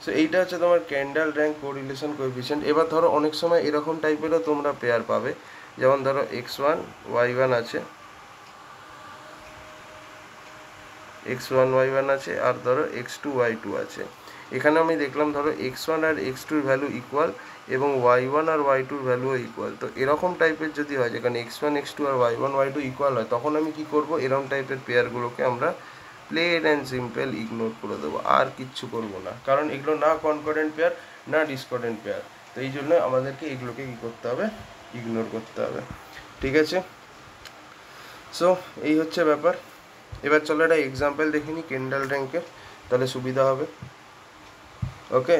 সো এইটা হচ্ছে তোমার ক্যান্ডাল র্যাঙ্ক কোরিলেশন কোএফিসিয়েন্ট। এবার ধরো অনেক সময় এরকম টাইপেরও তোমরা পেয়ার পাবে, যেমন ধরো x1 y1 আছে, x1 y1 আছে, আর ধরো x2 y2 আছে। এখানে আমি দেখলাম ধরো x1 আর x2 এর ভ্যালু ইকুয়াল এবং y1 আর y2 এর ভ্যালুও ইকুয়াল। তো এরকম টাইপের যদি হয়, যেখানে x1 x2 আর y1 y2 ইকুয়াল হয়, তখন আমি কি করব? এরকম টাইপের পেয়ারগুলোকে আমরা প্লেন অ্যান্ড সিম্পল ইগনোর করে দেবো, আর কিচ্ছু করব না, কারণ এগুলো না কনকর্ডেন্ট পেয়ার না ডিসকর্ডেন্ট পেয়ার। তো এই জন্য আমাদেরকে এগুলোকে কী করতে হবে? ইগনোর করতে হবে, ঠিক আছে? সো এই হচ্ছে ব্যাপার। এবার চলো একটা এক্সাম্পল দেখে নিই কেন্ডাল র্যাঙ্কের, তাহলে সুবিধা হবে। ওকে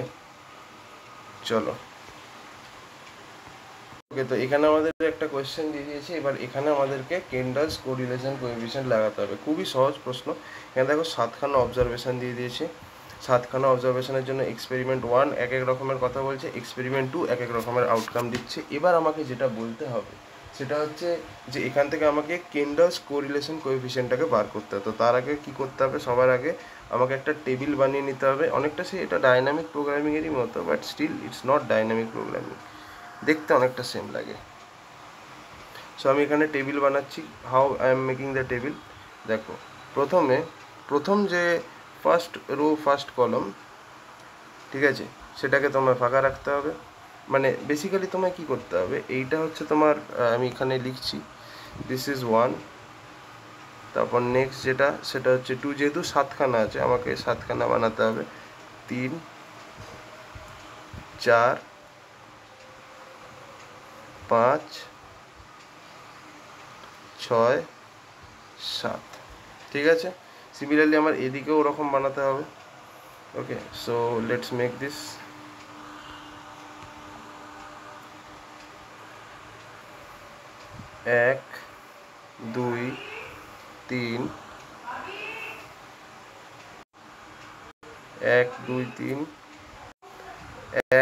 চলো। ওকে, তো এখানে আমাদের একটা কোয়েশ্চেন দিয়ে দিয়েছে। এবার এখানে আমাদেরকে কেন্ডালস কোরিলেশন কোএফিসিয়েন্ট লাগাতে হবে। খুবই সহজ প্রশ্ন। এখানে দেখো 7খানা অবজারভেশন দিয়ে দিয়েছে। 7খানা অবজারভেশনের জন্য এক্সপেরিমেন্ট 1 এক এক রকমের কথা বলছে, এক্সপেরিমেন্ট 2 এক এক রকমের আউটকাম দিচ্ছে। এবার আমাকে যেটা বলতে হবে সেটা হচ্ছে যে এখান থেকে আমাকে কেন্ডালস কোরিলেশন কোএফিসিয়েন্টটাকে বার করতে হবে। তো তার আগে কি করতে হবে? সবার আগে আমাকে একটা টেবিল বানিয়ে নিতে হবে। অনেকটা সে এটা ডাইনামিক প্রোগ্রামিংয়েরই মতো, but still it's not dynamic programming, দেখতে অনেকটা সেম লাগে। সো আমি এখানে টেবিল বানাচ্ছি। How I am making the table? দেখো প্রথম যে ফার্স্ট রো ফার্স্ট কলম, ঠিক আছে, সেটাকে তোমার ফাঁকা রাখতে হবে। মানে বেসিক্যালি তোমায় কি করতে হবে, এইটা হচ্ছে তোমার, আমি এখানে লিখছি দিস ইজ 1, তারপর নেক্সট যেটা সেটা হচ্ছে 2, যেহেতু 7খানা আছে আমাকে 7খানা বানাতে হবে। 3 4 5 6 7, ঠিক আছে? সিমিলারলি আমার এদিকেও ওরকম বানাতে হবে। ওকে, সো লেটস মেক দিস। 1 2 3 1 2 3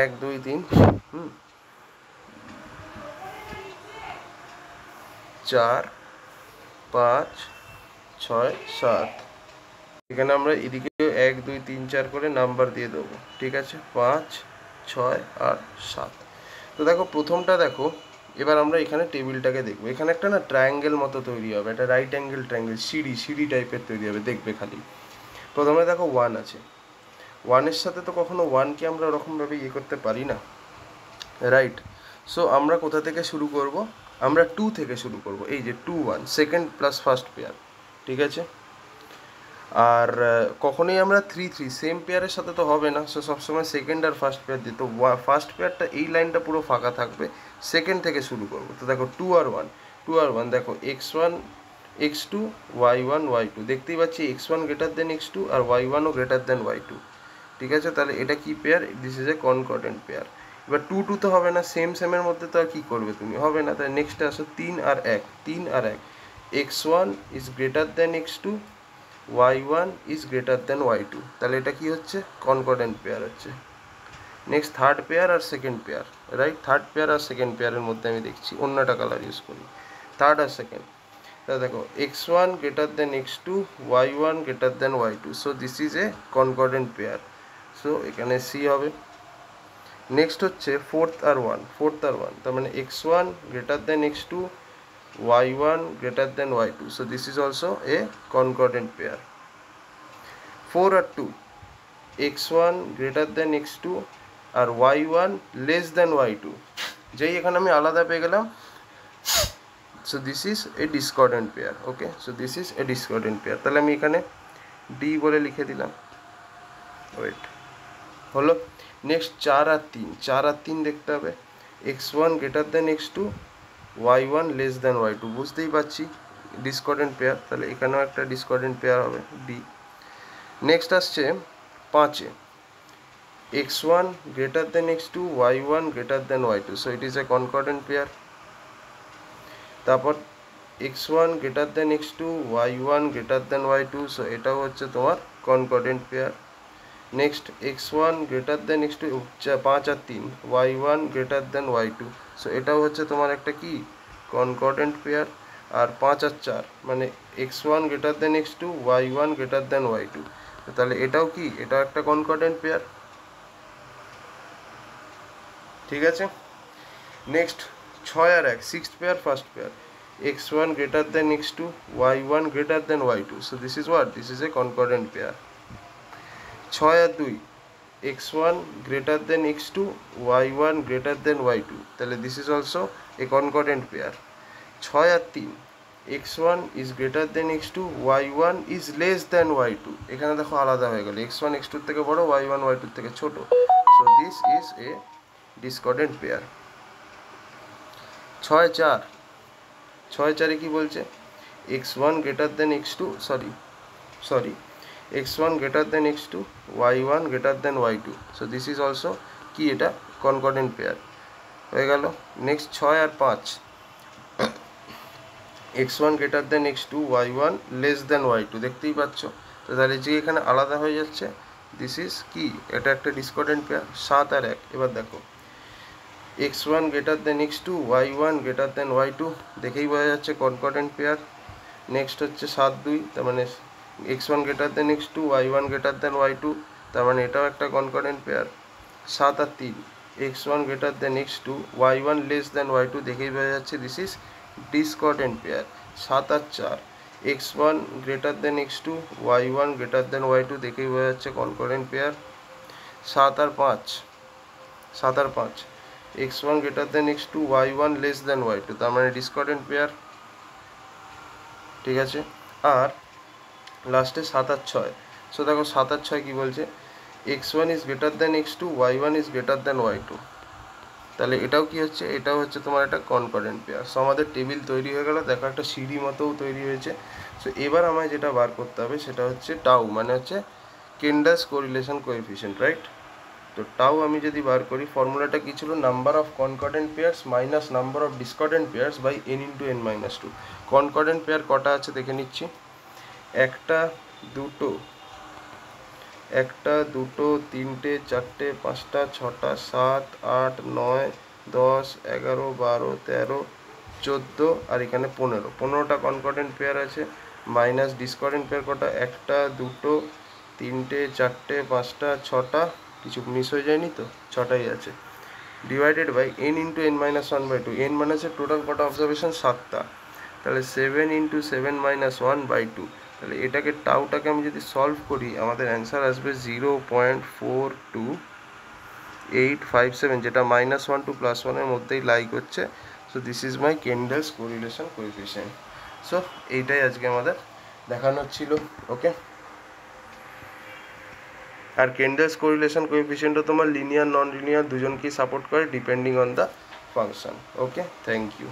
1 2 3 4 5 6 7। এখানে আমরা এদিকে 1 2 3 4 করে নাম্বার দিয়ে দেবো, ঠিক আছে? 5 6 আর 7। তো দেখো প্রথমটা দেখো, এবার আমরা এখানে টেবিলটাকে দেখবো। এখানে একটা না ট্রায়াঙ্গেল মতো তৈরি হবে, একটা রাইট অ্যাঙ্গেল ট্রায়াঙ্গেল, সিঁড়ি টাইপের তৈরি হবে, দেখবে খালি। প্রথমে দেখো 1 আছে, 1-এর সাথে তো কখনো 1কে আমরা ওরকমভাবে ইয়ে করতে পারি না, রাইট? সো আমরা কোথা থেকে শুরু করব? আমরা 2 থেকে শুরু করব। এই যে 2 1 সেকেন্ড প্লাস ফার্স্ট পেয়ার, ঠিক আছে? আর কখনোই আমরা 3 3 সেম পেয়ারের সাথে তো হবে না। সো সবসময় সেকেন্ড আর ফার্স্ট পেয়ার দিই। তো ফার্স্ট পেয়ারটা এই লাইনটা পুরো ফাঁকা থাকবে, সেকেন্ড থেকে শুরু করব। তো দেখো 2 আর 1 দেখো x1 x2 y1 y2, দেখতেই পাচ্ছি x1 গ্রেটার দেন x2 আর y1ও গ্রেটার দেন y2, ঠিক আছে? তাহলে এটা কি pair? This is a concordant pair. এবার 2 2 তো হবে না, সেমের মধ্যে তো আর কি করবে তুমি? হবে না। তাহলে নেক্সটে আসো 3 আর 1 x1 is greater than x2, y1 is greater than y2। তাহলে এটা কি হচ্ছে? কনকর্ডেন্ট পেয়ার হচ্ছে, নেক্সট থার্ড পেয়ার আর second pair, right? Third pair আর সেকেন্ড পেয়ারের মধ্যে আমি দেখছি অন্যটা কালার ইউজ করি, থার্ড আর সেকেন্ড। তাহলে দেখো x1 greater than x2, y1 greater than y2, so this is a concordant pair, so এখানে সি হবে। নেক্সট হচ্ছে ফোর্থ আর ওয়ান, তার মানে x1 greater than x2, y1 greater than y2, so this is also a concordant pair. 4 R 2, x1 greater than x2 R y1 less than y2, যেই এখানে আমি আলাদা পেয়ে গেলাম, so this is a discordant pair. Okay, so this is a discordant pair, তাহলে আমি এখানে d বলে লিখে দিলাম, ওয়েট হলো। নেক্সট 4 আর 3 দেখতে হবে, x1 greater than x2, y1 less than y2, বুঝতেই পারছি ডিসকর্ডেন্ট পেয়ার, তাহলে এখানেও একটা ডিসকর্ডেন্ট পেয়ার হবে ডি। নেক্সট আসছে 5-এ, x1 greater than x2, y1 greater than y2, so it is a concordant pair. তারপর x1 greater than x2, y1 greater than y2, so এটাও হচ্ছে তোমার concordant pair. Next x1 greater than x2, 5 আর 3, y1 greater than y2, so এটাও হচ্ছে তোমার একটা কি concordant pair. আর 5 আর 4 মানে x1 greater than x2, y1 greater than y2, তাহলে এটাও কি, এটাও একটা concordant pair, ঠিক আছে। Next 6 R 1, sixth pair, first pair, x1 greater than x2, y1 greater than y2, so this is what, this is a concordant pair. 6 আর 2, x1 greater than x2, y1 greater than y2, তাহলে this is also a concordant pair. 6 R 3, x1 is greater than x2, y1 is less than y2, এখানে দেখো আলাদা হয়ে গেল, x1 x2 থেকে বড়, y1 y2 থেকে ছোট, so this is a discordant pair. 6-4 কি বলছে, x1 greater than x2, sorry x1 greater than x2, y1 greater than y2, so this is also কি, এটা concordant pair হয়ে গেল। নেক্সট 6 আর 5, x1 greater than x2, y1 less than y2, দেখতেই পাচ্ছ, তো তাহলে যে এখানে আলাদা হয়ে যাচ্ছে, দিস ইজ কি, এটা একটা ডিসকর্ডেন্ট পেয়ার। 7 আর 1, এবার দেখো x1 greater than x2, y1 greater than y2, দেখেই বোঝা যাচ্ছে কনকর্ডেন্ট পেয়ার। নেক্সট হচ্ছে 7-2, তার মানে x1 greater than x2, y1 greater than y2, তার মানে এটাও একটা কনকর্ডেন্ট পেয়ার। 7 আর 3, x1 greater than x2, y1 less than y2, দেখেই বোঝা যাচ্ছে দিস ইজ ডিসকর্ডেন্ট পেয়ার। 7 আর 4, x1 greater than x2, y1 greater than y2, দেখেই বোঝা যাচ্ছে কনকর্ডেন্ট পেয়ার। 7 আর 5, x1 greater than x2, y1 less than y2, তার মানে ডিসকর্ডেন্ট পেয়ার, ঠিক আছে। আর লাস্টে 7 আর 6, সো দেখো 7 আর 6 কি বলছে, x1 is greater than x2, y1 is greater than y2, তাহলে এটাও কি হচ্ছে, এটাও হচ্ছে তোমার একটা কনকর্ডেন্ট পেয়ার। সো আমাদের টেবিল তৈরি হয়ে গেল, দেখো একটা সিঁড়ি মতোও তৈরি হয়েছে। সো এবার আমায় যেটা বার করতে হবে সেটা হচ্ছে টাউ, মানে হচ্ছে কেন্ডালস কোরিলেশন কোএফিসিয়েন্ট, রাইট? তো টাউ আমি যদি বার করি, ফর্মুলাটা কি ছিল, number of concordant pairs minus number of discordant pairs by n into n minus 2। Concordant pair কটা আছে দেখে নিচ্ছি, একটা দুটো তিনটে চারটে পাঁচটা ছটা 7 8 9 10 11 12 13 14 আর এখানে 15টা কনকর্ডেন্ট পেয়ার আছে, মাইনাস ডিসকর্ডেন্ট পেয়ার কটা, একটা দুটো তিনটে চারটে পাঁচটা ছটা, কিছু মিস হয়ে যায়নি তো, 6টাই আছে, divided by n into n minus 1/2, n মানে হচ্ছে টোটাল কটা অবজারভেশন 7টা, তাহলে 7 ইন্টু 7 মাইনাস 1/2, তাহলে এটাকে টাউটাকে আমি যদি সলভ করি, আমাদের অ্যান্সার আসবে 0.42857, যেটা -1 টু +1 মধ্যেই লাই করছে। So this is my Kendall's correlation coefficient. So এইটাই আজকে আমাদের দেখানোর ছিল, ওকে। আর কেন্ডালস কোরিলেশন কোএফিসিয়েন্টও তোমার লিনিয়ার নন লিনিয়ার দুজনকেই সাপোর্ট করে depending on the function, okay. Thank you.